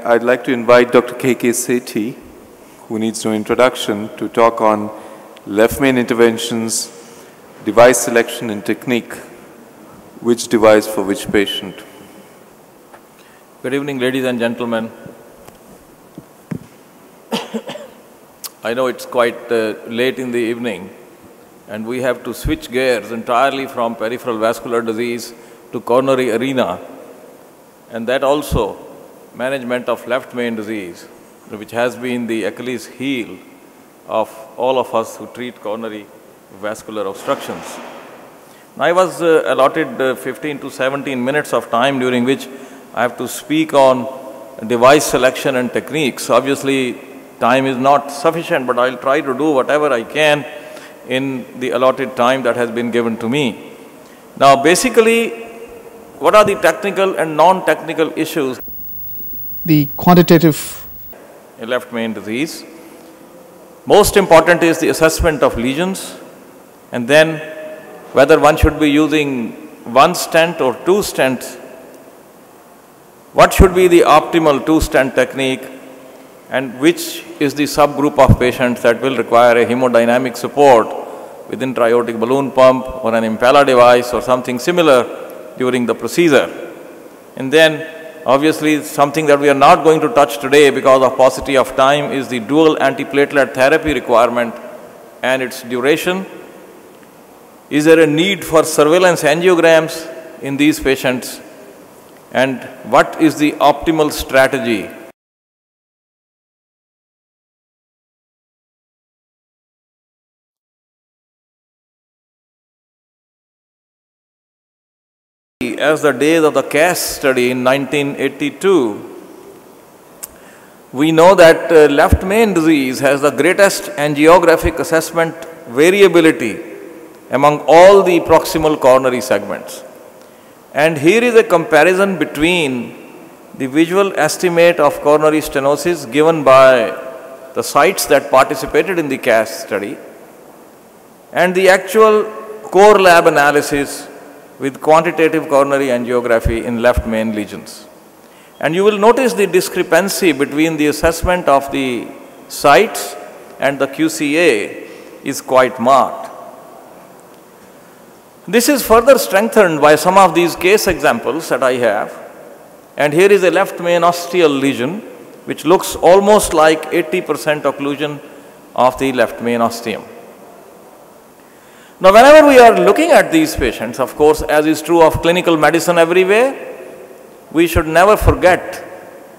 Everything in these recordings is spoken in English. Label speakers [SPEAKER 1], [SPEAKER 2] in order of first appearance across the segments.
[SPEAKER 1] I'd like to invite Dr. K.K. Sethi, who needs no introduction, to talk on left main interventions, device selection and technique, which device for which patient.
[SPEAKER 2] Good evening, ladies and gentlemen. I know it's quite late in the evening, and we have to switch gears entirely from peripheral vascular disease to coronary arena, and that also management of left main disease, which has been the Achilles heel of all of us who treat coronary vascular obstructions. I was allotted 15 to 17 minutes of time during which I have to speak on device selection and techniques. Obviously, time is not sufficient, but I'll try to do whatever I can in the allotted time that has been given to me. Now, basically, what are the technical and non-technical issues?
[SPEAKER 3] The quantitative
[SPEAKER 2] in left main disease. Most important is the assessment of lesions, and then whether one should be using one stent or two stents, what should be the optimal two-stent technique, and which is the subgroup of patients that will require a hemodynamic support with intra-aortic balloon pump or an Impella device or something similar during the procedure. And then obviously something that we are not going to touch today because of paucity of time is the dual antiplatelet therapy requirement and its duration. Is there a need for surveillance angiograms in these patients? And what is the optimal strategy? As the days of the CAS study in 1982, we know that left main disease has the greatest angiographic assessment variability among all the proximal coronary segments. And here is a comparison between the visual estimate of coronary stenosis given by the sites that participated in the CAS study and the actual core lab analysis with quantitative coronary angiography in left main lesions. And you will notice the discrepancy between the assessment of the sites and the QCA is quite marked. This is further strengthened by some of these case examples that I have. And here is a left main ostial lesion which looks almost like 80% occlusion of the left main ostium. Now, whenever we are looking at these patients, of course, as is true of clinical medicine everywhere, we should never forget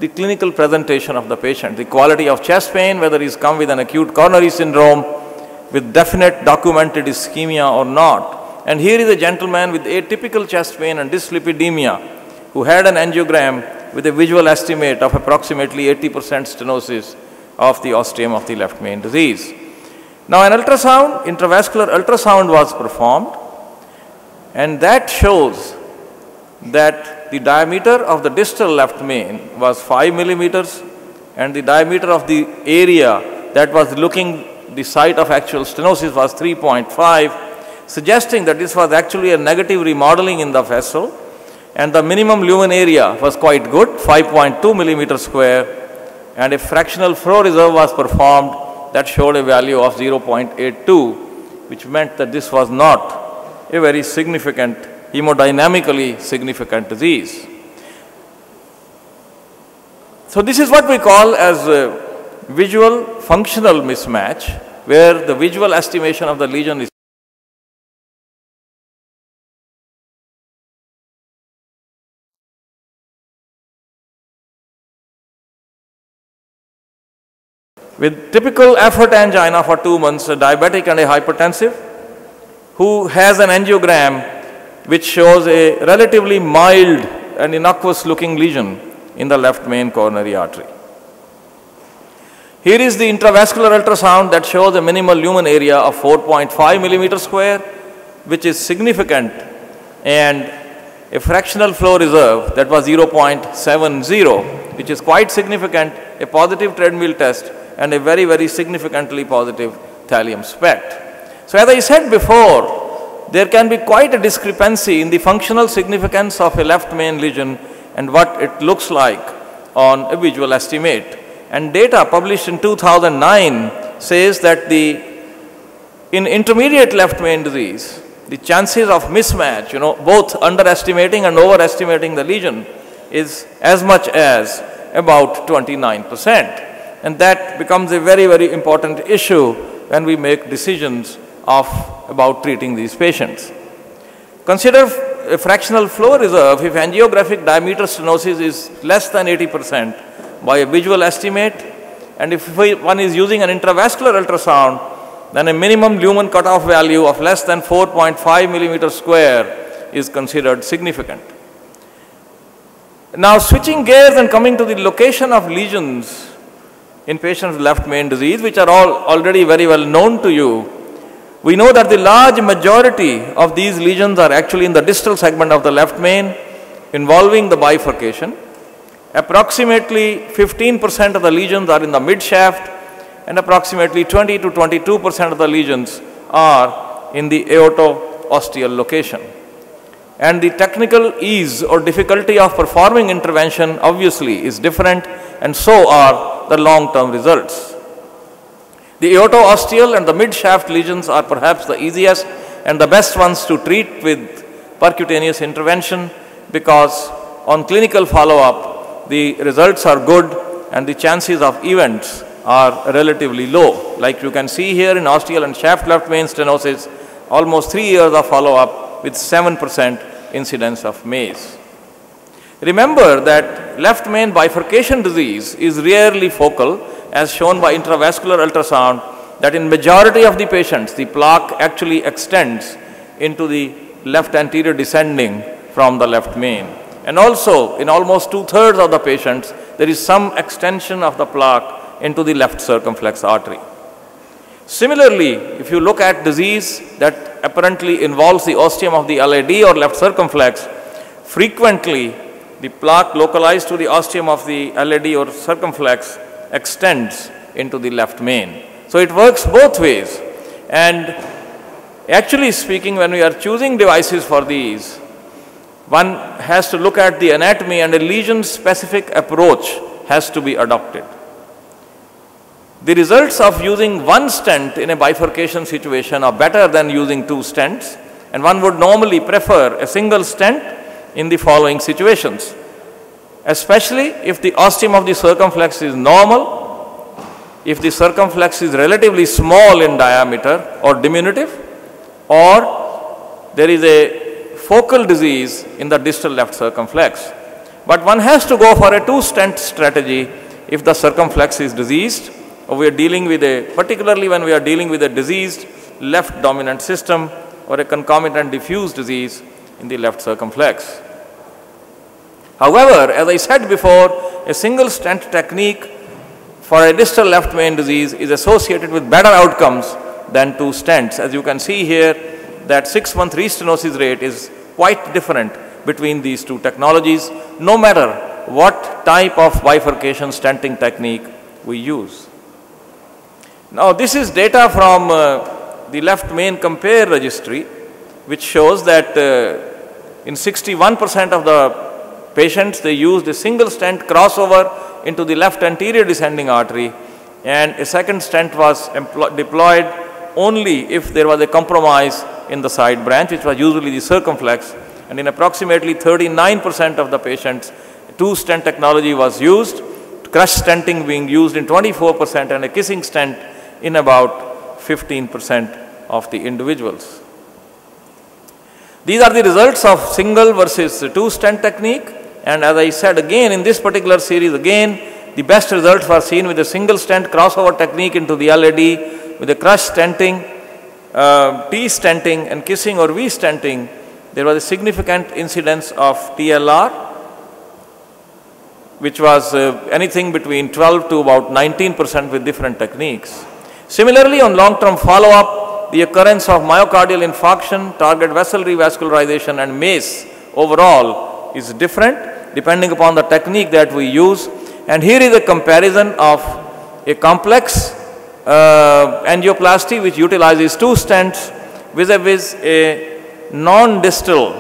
[SPEAKER 2] the clinical presentation of the patient, the quality of chest pain, whether he's come with an acute coronary syndrome, with definite documented ischemia or not. And here is a gentleman with atypical chest pain and dyslipidemia who had an angiogram with a visual estimate of approximately 80% stenosis of the ostium of the left main disease. Now, an ultrasound, intravascular ultrasound was performed, and that shows that the diameter of the distal left main was 5 millimeters and the diameter of the area that was looking the site of actual stenosis was 3.5, suggesting that this was actually a negative remodeling in the vessel, and the minimum lumen area was quite good, 5.2 millimeters square, and a fractional flow reserve was performed that showed a value of 0.82, which meant that this was not a very significant, hemodynamically significant disease. So this is what we call as a visual functional mismatch, where the visual estimation of the lesion is with typical effort angina for 2 months, a diabetic and a hypertensive, who has an angiogram which shows a relatively mild and innocuous looking lesion in the left main coronary artery. Here is the intravascular ultrasound that shows a minimal lumen area of 4.5 millimeters square, which is significant, and a fractional flow reserve that was 0.70, which is quite significant, a positive treadmill test, and a very, very significantly positive thallium SPECT. So as I said before, there can be quite a discrepancy in the functional significance of a left main lesion and what it looks like on a visual estimate. And data published in 2009 says that in intermediate left main disease, the chances of mismatch, both underestimating and overestimating the lesion, is as much as about 29%. And that becomes a very, very important issue when we make decisions about treating these patients. Consider a fractional flow reserve if angiographic diameter stenosis is less than 80% by a visual estimate, and if one is using an intravascular ultrasound, then a minimum lumen cutoff value of less than 4.5 millimeter square is considered significant. Now, switching gears and coming to the location of lesions in patients with left main disease, which are all already very well known to you, we know that the large majority of these lesions are actually in the distal segment of the left main, involving the bifurcation. Approximately 15% of the lesions are in the mid shaft, and approximately 20 to 22% of the lesions are in the aorto-ostial location. And the technical ease or difficulty of performing intervention obviously is different, and so are the long-term results. The aorto-ostial and the mid-shaft lesions are perhaps the easiest and the best ones to treat with percutaneous intervention, because on clinical follow-up, the results are good and the chances of events are relatively low. Like you can see here in ostial and shaft left main stenosis, almost 3 years of follow-up with 7% incidence of MACE. Remember that left main bifurcation disease is rarely focal, as shown by intravascular ultrasound, that in majority of the patients, the plaque actually extends into the left anterior descending from the left main. And also, in almost 2/3 of the patients, there is some extension of the plaque into the left circumflex artery. Similarly, if you look at disease that apparently involves the ostium of the LAD or left circumflex, frequently the plaque localized to the ostium of the LAD or circumflex extends into the left main. So it works both ways. And actually speaking, when we are choosing devices for these, one has to look at the anatomy, and a lesion-specific approach has to be adopted. The results of using one stent in a bifurcation situation are better than using 2 stents, and one would normally prefer a single stent in the following situations, especially if the ostium of the circumflex is normal, if the circumflex is relatively small in diameter or diminutive, or there is a focal disease in the distal left circumflex. But one has to go for a 2-stent strategy if the circumflex is diseased, or we are dealing with particularly when we are dealing with a diseased left dominant system or a concomitant diffuse disease in the left circumflex. However, as I said before, a single stent technique for a distal left main disease is associated with better outcomes than 2 stents. As you can see here, that 6-month restenosis rate is quite different between these 2 technologies, no matter what type of bifurcation stenting technique we use. Now, this is data from the left main compare registry, which shows that in 61% of the patients, they used a single stent crossover into the left anterior descending artery, and a second stent was deployed only if there was a compromise in the side branch, which was usually the circumflex, and in approximately 39% of the patients, 2-stent technology was used, crush stenting being used in 24% and a kissing stent in about 15% of the individuals. These are the results of single versus 2-stent technique, and as I said again, in this particular series again, the best results were seen with a single stent crossover technique into the LAD, with a crush stenting, T stenting and kissing or V stenting. There was a significant incidence of TLR, which was anything between 12 to about 19% with different techniques. Similarly, on long-term follow-up, the occurrence of myocardial infarction, target vessel revascularization and MACE overall is different depending upon the technique that we use. And here is a comparison of a complex angioplasty which utilizes 2 stents vis-a-vis a non-distal,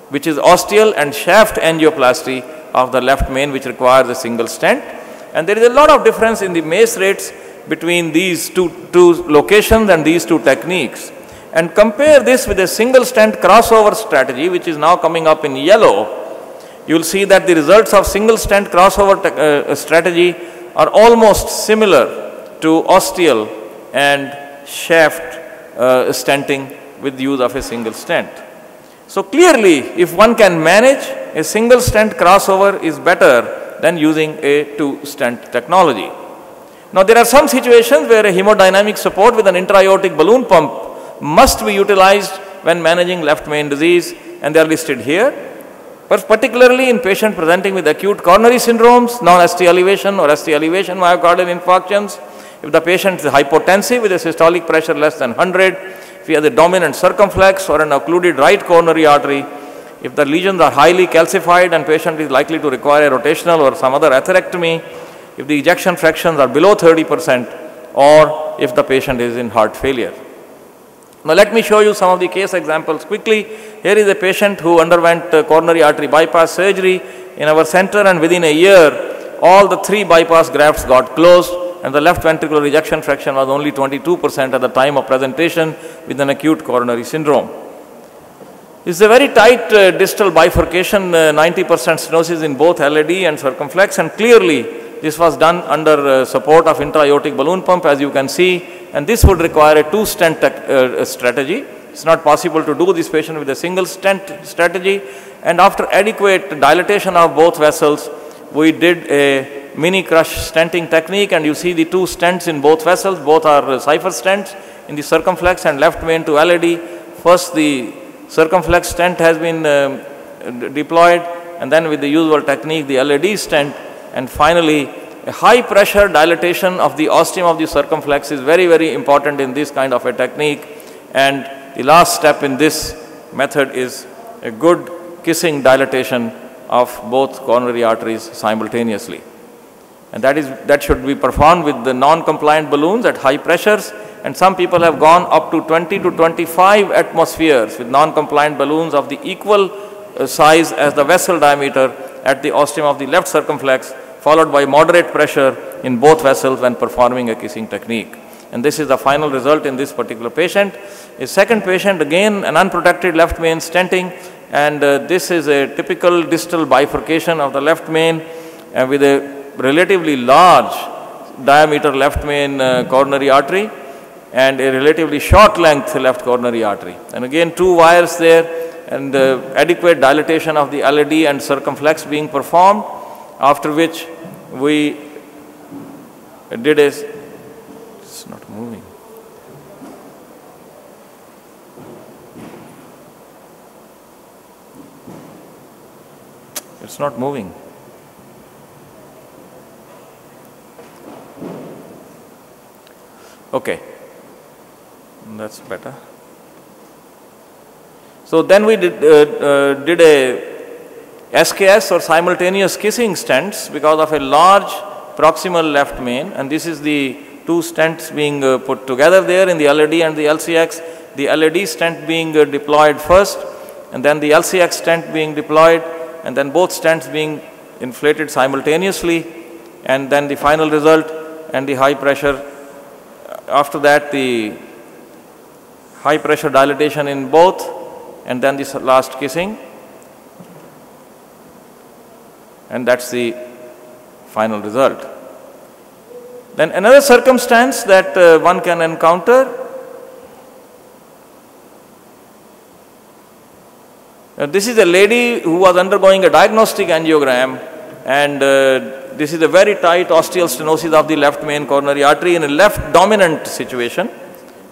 [SPEAKER 2] which is ostial and shaft angioplasty of the left main, which requires a single stent. And there is a lot of difference in the MACE rates between these two locations and these two techniques. And compare this with a single stent crossover strategy, which is now coming up in yellow. You will see that the results of single stent crossover strategy are almost similar to ostial and shaft stenting with the use of a single stent. So clearly, if one can manage, a single stent crossover is better than using a two-stent technology. Now there are some situations where a hemodynamic support with an intra-aortic balloon pump must be utilized when managing left main disease, and they are listed here. But particularly in patients presenting with acute coronary syndromes, non-ST elevation or ST elevation myocardial infarctions, if the patient is hypotensive with a systolic pressure less than 100, if he has a dominant circumflex or an occluded right coronary artery, if the lesions are highly calcified and patient is likely to require a rotational or some other atherectomy, if the ejection fractions are below 30%, or if the patient is in heart failure. Now let me show you some of the case examples quickly. Here is a patient who underwent coronary artery bypass surgery in our center, and within a year all the 3 bypass grafts got closed and the left ventricular ejection fraction was only 22% at the time of presentation with an acute coronary syndrome. This is a very tight distal bifurcation, 90% stenosis in both LAD and circumflex, and clearly this was done under support of intra-aortic balloon pump, as you can see, and this would require a two-stent strategy. It's not possible to do this patient with a single stent strategy, and after adequate dilatation of both vessels, we did a mini crush stenting technique, and you see the 2 stents in both vessels. Both are cipher stents in the circumflex and left main to LAD. First the circumflex stent has been deployed, and then with the usual technique the LAD stent, and finally a high pressure dilatation of the ostium of the circumflex is very, very important in this kind of a technique. And the last step in this method is a good kissing dilatation of both coronary arteries simultaneously. And that should be performed with the non-compliant balloons at high pressures, and some people have gone up to 20 to 25 atmospheres with non-compliant balloons of the equal size as the vessel diameter at the ostium of the left circumflex, followed by moderate pressure in both vessels when performing a kissing technique. And this is the final result in this particular patient. A second patient, again an unprotected left main stenting, and this is a typical distal bifurcation of the left main with a relatively large diameter left main coronary artery and a relatively short length left coronary artery. And again 2 wires there, and adequate dilatation of the LAD and circumflex being performed, after which we did a, it's not moving. It's not moving. Okay, that's better. So then we did a SKS or simultaneous kissing stents because of a large proximal left main, and this is the 2 stents being put together there in the LAD and the LCX. The LAD stent being deployed first, and then the LCX stent being deployed, and then both stents being inflated simultaneously, and then the final result and the high pressure. After that the high pressure dilatation in both, and then this last kissing, and that's the final result. Then another circumstance that one can encounter, this is a lady who was undergoing a diagnostic angiogram, and this is a very tight ostial stenosis of the left main coronary artery in a left dominant situation.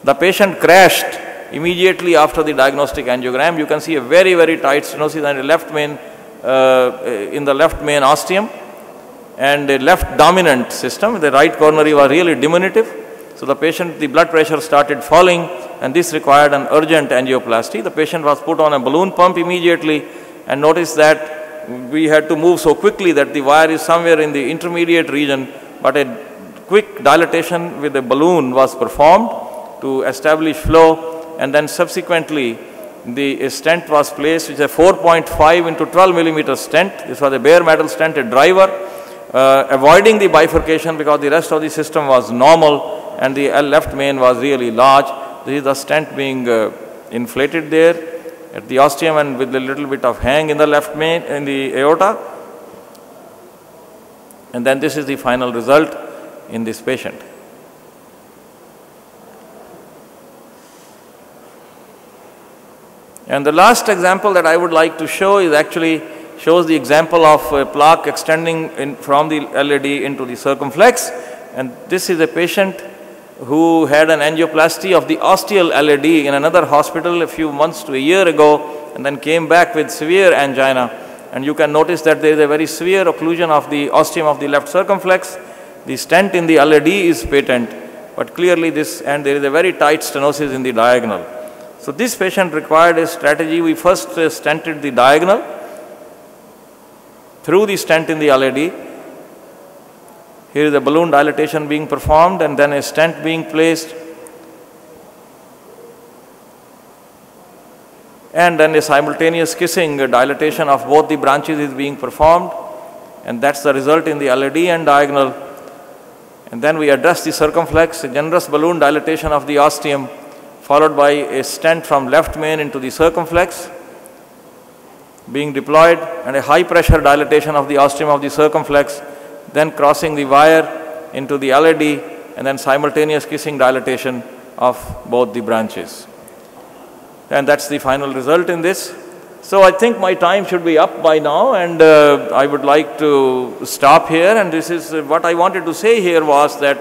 [SPEAKER 2] The patient crashed immediately after the diagnostic angiogram. You can see a very, very tight stenosis and a left main in the left main ostium, and a left dominant system. The right coronary was really diminutive. So the patient, the blood pressure started falling, and this required an urgent angioplasty. The patient was put on a balloon pump immediately, and notice that we had to move so quickly that the wire is somewhere in the intermediate region, but a quick dilatation with a balloon was performed to establish flow, and then subsequently the stent was placed, which is a 4.5 into 12 millimeter stent. This was a bare metal stent, a driver, avoiding the bifurcation because the rest of the system was normal and the left main was really large. This is the stent being inflated there at the ostium and with a little bit of hang in the left main, in the aorta. And then this is the final result in this patient. And the last example that I would like to show is actually shows the example of a plaque extending from the LAD into the circumflex. And this is a patient who had an angioplasty of the ostial LAD in another hospital a few months to a year ago, and then came back with severe angina. And you can notice that there is a very severe occlusion of the ostium of the left circumflex. The stent in the LAD is patent, but clearly and there is a very tight stenosis in the diagonal. So this patient required a strategy. We first stented the diagonal through the stent in the LAD. Here is a balloon dilatation being performed and then a stent being placed. And then a simultaneous kissing dilatation of both the branches is being performed. And that's the result in the LAD and diagonal. And then we address the circumflex, a generous balloon dilatation of the ostium, followed by a stent from left main into the circumflex being deployed, and a high pressure dilatation of the ostium of the circumflex, then crossing the wire into the LAD, and then simultaneous kissing dilatation of both the branches. And that's the final result in this. So I think my time should be up by now, and I would like to stop here. And this is what I wanted to say here was that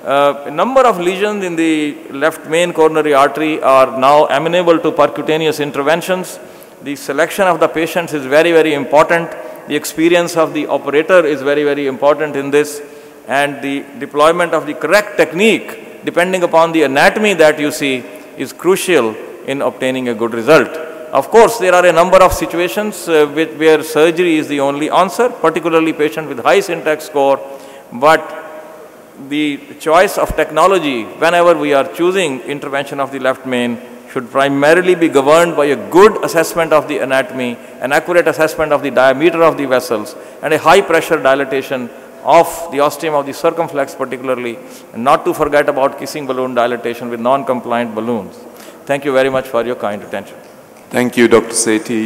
[SPEAKER 2] a number of lesions in the left main coronary artery are now amenable to percutaneous interventions. The selection of the patients is very, very important. The experience of the operator is very, very important in this, and the deployment of the correct technique, depending upon the anatomy that you see, is crucial in obtaining a good result. Of course, there are a number of situations where surgery is the only answer, particularly patient with high syntax score, but the choice of technology whenever we are choosing intervention of the left main should primarily be governed by a good assessment of the anatomy, an accurate assessment of the diameter of the vessels, and a high pressure dilatation of the ostium of the circumflex particularly, and not to forget about kissing balloon dilatation with non-compliant balloons. Thank you very much for your kind attention.
[SPEAKER 1] Thank you, Dr. Sethi.